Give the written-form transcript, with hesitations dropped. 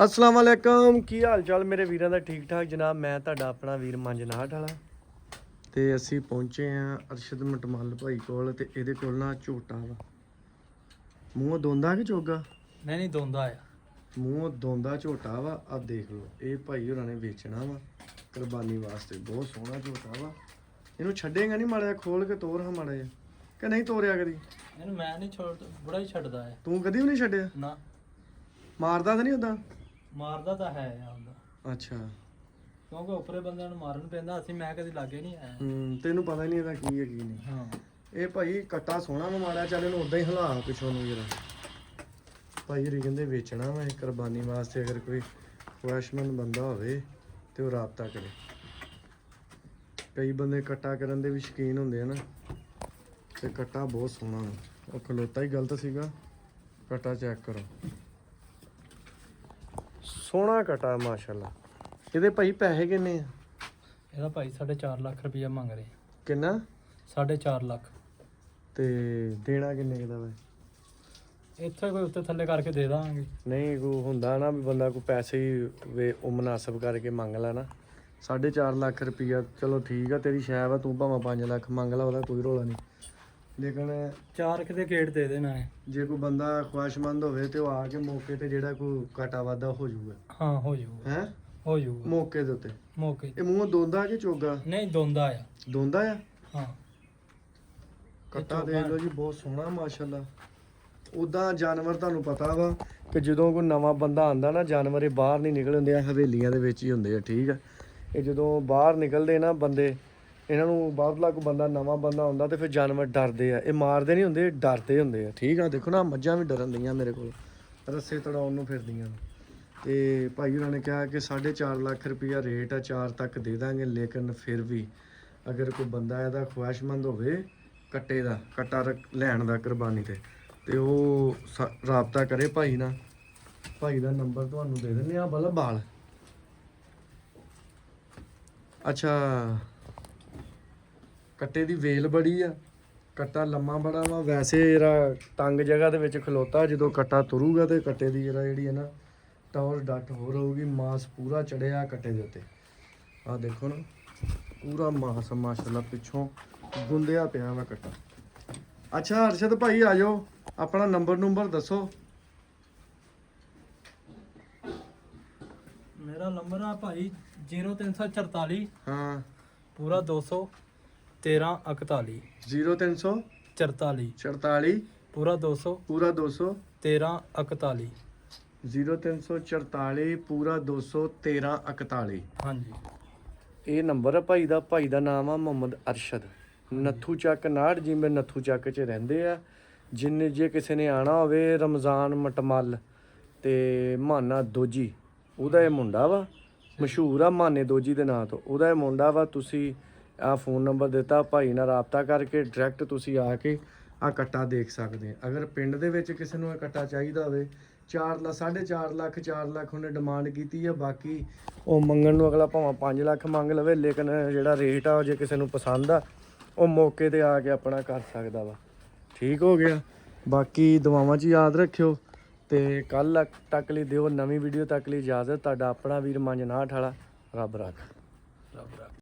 अस्सलाम वालेकुम की हाल चाल मेरे वीरों का ठीक ठाक जनाब। मैं ਤੁਹਾਡਾ ਆਪਣਾ ਵੀਰ ਮੰਜਨਾਹਟ ਵਾਲਾ ਤੇ ਅਸੀਂ ਪਹੁੰਚੇ ਆ ਅਰਸ਼ਦ ਮਟਮਲ ਭਾਈ ਕੋਲ ਤੇ ਇਹਦੇ ਕੋਲ ਨਾ ਝੋਟਾ ਵਾ। ਮੂੰਹ ਦੋਂਦਾ ਕਿ ਚੋਗਾ? ਨਹੀਂ ਦੋਂਦਾ ਆ। ਮੂੰਹ ਦੋਂਦਾ ਝੋਟਾ ਵਾ। ਆ ਦੇਖ ਲਓ ਇਹ ਭਾਈ ਹੋਰਾਂ ਨੇ ਵੇਚਣਾ ਵਾ ਕੁਰਬਾਨੀ ਵਾਸਤੇ। ਬਹੁਤ ਸੋਹਣਾ ਝੋਟਾ ਵਾ। ਇਹਨੂੰ ਛੱਡੇਗਾ ਨਹੀਂ ਮਾੜਾ ਖੋਲ ਕੇ ਤੋਰ ਹਾਂ ਮਾੜਾ ਜਿਹਾ ਕਿ ਨਹੀਂ ਤੋਰਿਆ ਕਦੀ? ਇਹਨੂੰ ਮੈਂ ਨਹੀਂ ਛੱਡ ਬੜਾ ਹੀ ਛੱਡਦਾ ਆ। ਤੂੰ ਕਦੀ ਵੀ ਨਹੀਂ ਛੱਡਿਆ? ਨਾ ਮਾਰਦਾ ਤਾਂ ਨਹੀਂ ਉਦਾਂ? ਮਾਰਦਾ ਤਾਂ ਹੈ ਆ ਹੁੰਦਾ। ਅੱਛਾ ਕਿਉਂਕਿ ਉੱਪਰੇ ਬੰਦਿਆਂ ਨੂੰ ਮਾਰਨ ਪੈਂਦਾ। ਅਸੀਂ ਮੈਂ ਕਦੀ ਲਾਗੇ ਨਹੀਂ ਆਇਆ। ਤੈਨੂੰ ਪਤਾ ਨਹੀਂ ਇਹਦਾ ਕੀ ਹੈ ਕੀ ਨਹੀਂ। ਹਾਂ ਇਹ ਭਾਈ ਕੱਟਾ ਸੋਹਣਾ ਨੂੰ ਮਾਰਿਆ ਚੱਲ ਇਹਨੂੰ ਉਦਾਂ ਹੀ ਹਿਲਾ ਪਿੱਛੋਂ ਨੂੰ ਜਰਾ। ਭਾਈ ਰੀ ਕਹਿੰਦੇ ਵੇਚਣਾ ਵਾ ਇਹ ਕੁਰਬਾਨੀ ਵਾਸਤੇ। ਅਗਰ ਕੋਈ ਖੁਆਇਸ਼ਮੰਦ ਬੰਦਾ ਹੋਵੇ ਤੇ ਉਹ ਰਾਬਤਾ ਕਰੇ। ਕਈ ਬੰਦੇ ਕੱਟਾ ਕਰਨ ਦੇ ਵੀ ਸ਼ੌਕੀਨ ਹੁੰਦੇ ਆ ਨਾ ਤੇ ਕੱਟਾ ਬਹੁਤ ਸੋਹਣਾ ਵਾ। ਉਹ ਖਲੋਤਾ ਹੀ ਗਲਤ ਸੀਗਾ। ਕੱਟਾ ਚੈੱਕ ਕਰੋ ਸੋਹਣਾ ਕੱਟਾ ਮਾਸ਼ਾਅੱਲਾ। ਇਹਦੇ ਭਾਈ ਪੈਸੇ ਕਿੰਨੇ ਆ? ਇਹਦਾ ਭਾਈ 4.5 ਲੱਖ ਰੁਪਇਆ ਮੰਗ ਰਹੇ। ਕਿੰਨਾ? 4.5 ਲੱਖ। ਤੇ ਦੇਣਾ ਕਿੰਨੇ ਦਾ ਵਾ? ਇੱਥੇ ਕੋਈ ਉੱਤੇ ਥੱਲੇ ਕਰਕੇ ਦੇ ਦਾਂਗੇ। ਨਹੀਂ ਕੋਈ ਹੁੰਦਾ ਨਾ ਵੀ ਬੰਦਾ ਕੋਈ ਪੈਸੇ ਹੀ ਵੇ ਉਹ ਮੁਨਾਸਬ ਕਰਕੇ ਮੰਗ ਲੈ ਨਾ। 4.5 ਲੱਖ ਰੁਪਈਆ ਚਲੋ ਠੀਕ ਆ ਤੇਰੀ ਸ਼ਾਇ ਵਾ। ਤੂੰ ਭਾਵੇਂ 5 ਲੱਖ ਮੰਗ ਲਾ ਉਹਦਾ ਕੋਈ ਰੌਲਾ ਨਹੀਂ। ਲੇਕਿਨ 4 ਕਿਤੇ ਗੇਟ ਦੇ ਦੇਣਾ ਹੈ। ਜੇ ਕੋਈ ਬੰਦਾ ਖੁਆਇਸ਼ਮੰਦ ਹੋਵੇ ਤੇ ਉਹ ਆ ਕੇ ਮੌਕੇ ਤੇ ਜਿਹੜਾ ਕੋਈ ਘਾਟਾ ਵਾਧਾ ਹੋ ਜਾਊਗਾ। ਹਾਂ ਹੋ ਜਾਊਗਾ। ਹੈ ਹੋ ਜਾਊਗਾ ਮੌਕੇ ਦੇ ਉੱਤੇ। ਮੌਕੇ ਇਹ ਮੂੰਹ ਦੋਂਦਾ ਕਿ ਚੋਗਾ? ਨਹੀਂ ਦੋਂਦਾ ਆ। ਦੋਂਦਾ ਆ। ਹਾਂ ਕੱਟਾ ਦੇਖ ਲਓ ਜੀ ਬਹੁਤ ਸੋਹਣਾ ਮਾਸ਼ਾਅੱਲਾ। ਉੱਦਾਂ ਜਾਨਵਰ ਤੁਹਾਨੂੰ ਪਤਾ ਵਾ ਕਿ ਜਦੋਂ ਕੋਈ ਨਵਾਂ ਬੰਦਾ ਆਂਦਾ ਨਾ ਜਾਨਵਰ ਇਹ ਬਾਹਰ ਨਹੀਂ ਨਿਕਲ ਹੁੰਦੇ ਆ। ਹਵੇਲੀਆਂ ਦੇ ਵਿੱਚ ਹੀ ਹੁੰਦੇ ਆ ਠੀਕ ਆ। ਇਹ ਜਦੋਂ ਬਾਹਰ ਨਿਕਲਦੇ ਨਾ ਬੰਦੇ ਇਹਨਾਂ ਨੂੰ ਬਾਹਰਲਾ ਕੋਈ ਬੰਦਾ ਨਵਾਂ ਬੰਦਾ ਆਉਂਦਾ ਤੇ ਫਿਰ ਜਾਨਵਰ ਡਰਦੇ ਆ। ਇਹ ਮਾਰਦੇ ਨਹੀਂ ਹੁੰਦੇ ਡਰਦੇ ਹੁੰਦੇ ਆ ਠੀਕ ਆ। ਦੇਖੋ ਨਾ ਮੱਝਾਂ ਵੀ ਡਰਨ ਦੀਆਂ ਮੇਰੇ ਕੋਲ ਰੱਸੇ ਤੜਾਉਣ ਨੂੰ ਫਿਰਦੀਆਂ। ਤੇ ਭਾਈ ਉਹਨਾਂ ਨੇ ਕਿਹਾ ਕਿ 4.5 ਲੱਖ ਰੁਪਈਆ ਰੇਟ ਆ। 4 ਤੱਕ ਦੇ ਦਾਂਗੇ। ਲੇਕਿਨ ਫਿਰ ਵੀ ਅਗਰ ਕੋਈ ਬੰਦਾ ਇਹਦਾ ਖੁਆਇਸ਼ਮੰਦ ਹੋਵੇ ਕੱਟੇ ਦਾ ਕੱਟਾ ਲੈਣ ਦਾ ਕੁਰਬਾਨੀ ਤੇ ਉਹ ਰਾਬਤਾ ਕਰੇ ਭਾਈ ਨਾਲ। ਭਾਈ ਦਾ ਨੰਬਰ ਤੁਹਾਨੂੰ ਦੇ ਦਿੰਦੇ ਆ। ਬਾਲ ਅੱਛਾ ਕੱਟੇ ਦੀ ਵੇਲ ਬੜੀ ਆ। ਕੱਟਾ ਲੰਮਾ ਬੜਾ ਵਾ। ਵੈਸੇ ਜਿਹੜਾ ਤੰਗ ਜਗ੍ਹਾ ਦੇ ਵਿੱਚ ਖਲੋਤਾ ਜਦੋਂ ਕੱਟਾ ਤੁਰੂਗਾ ਤੇ ਕੱਟੇ ਦੀ ਜਿਹੜੀ ਹੈ ਨਾ ਟੌਰ ਡੱਟ ਹੋਰ ਹੋਊਗੀ। ਮਾਸ ਪੂਰਾ ਚੜਿਆ ਕੱਟੇ ਦੇ ਉੱਤੇ। ਆਹ ਦੇਖੋ ਨਾ ਪੂਰਾ ਮਾਸ ਮਾਸ਼ਾਅੱਲਾ ਪਿੱਛੋਂ ਗੁੰਦਿਆ ਪਿਆ ਵਾ ਕੱਟਾ। ਅੱਛਾ ਅਰਸ਼ਦ ਭਾਈ ਆ ਜਾਓ ਆਪਣਾ ਨੰਬਰ ਦੱਸੋ। ਮੇਰਾ ਨੰਬਰ ਆ ਭਾਈ 0344 ਹਾਂ ਪੂਰਾ 200 13 41 0344 44 ਪੂਰਾ 200 13 41 0344 ਪੂਰਾ 200 13 41। ਹਾਂਜੀ ਇਹ ਨੰਬਰ ਆ ਭਾਈ ਦਾ। ਭਾਈ ਦਾ ਨਾਮ ਆ ਮੁਹੰਮਦ ਅਰਸ਼ਦ। ਨੱਥੂ ਚੱਕ ਨਾੜ ਜਿਵੇਂ ਨੱਥੂ ਚੱਕ 'ਚ ਰਹਿੰਦੇ ਆ। ਜਿੰਨੇ ਜੇ ਕਿਸੇ ਨੇ ਆਣਾ ਹੋਵੇ ਰਮਜ਼ਾਨ ਮਟਮਲ ਤੇ ਮਾਨਾ ਦੋਜੀ ਉਹਦਾ ਇਹ ਮੁੰਡਾ ਵਾ। ਮਸ਼ਹੂਰ ਆ ਮਾਨੇ ਦੋਜੀ ਦੇ ਨਾਂ ਤੋਂ ਉਹਦਾ ਇਹ ਮੁੰਡਾ ਵਾ। ਤੁਸੀਂ ਆਹ ਫੋਨ ਨੰਬਰ ਦਿੱਤਾ ਭਾਈ ਨਾਲ ਰਾਬਤਾ ਕਰਕੇ ਡਾਇਰੈਕਟ ਤੁਸੀਂ ਆ ਕੇ ਆ ਕੱਟਾ ਦੇਖ ਸਕਦੇ। ਅਗਰ ਪਿੰਡ ਦੇ ਵਿੱਚ ਕਿਸੇ ਨੂੰ ਇਹ ਕੱਟਾ ਚਾਹੀਦਾ ਹੋਵੇ 4.5 ਲੱਖ 4 ਲੱਖ ਉਹਨੇ ਡਿਮਾਂਡ ਕੀਤੀ ਆ। ਬਾਕੀ ਉਹ ਮੰਗਣ ਨੂੰ ਅਗਲਾ ਭਾਵੇਂ 5 ਲੱਖ ਮੰਗ ਲਵੇ। ਲੇਕਿਨ ਜਿਹੜਾ ਰੇਟ ਆ ਜੇ ਕਿਸੇ ਨੂੰ ਪਸੰਦ ਆ ਉਹ ਮੌਕੇ ਤੇ ਆ ਕੇ ਆਪਣਾ ਕਰ ਸਕਦਾ ਵਾ। ਠੀਕ ਹੋ ਗਿਆ। ਬਾਕੀ ਦੁਆਵਾਂ 'ਚ ਯਾਦ ਰੱਖਿਓ ਤੇ ਕੱਲ ਤੱਕ ਲਈ ਦਿਓ ਨਵੀਂ ਵੀਡੀਓ ਤੱਕ ਲਈ ਇਜਾਜ਼ਤ। ਤੁਹਾਡਾ ਆਪਣਾ ਵੀਰ ਮੰਜਨਾਹਟ ਵਾਲਾ। ਰੱਬ ਰੱਖ।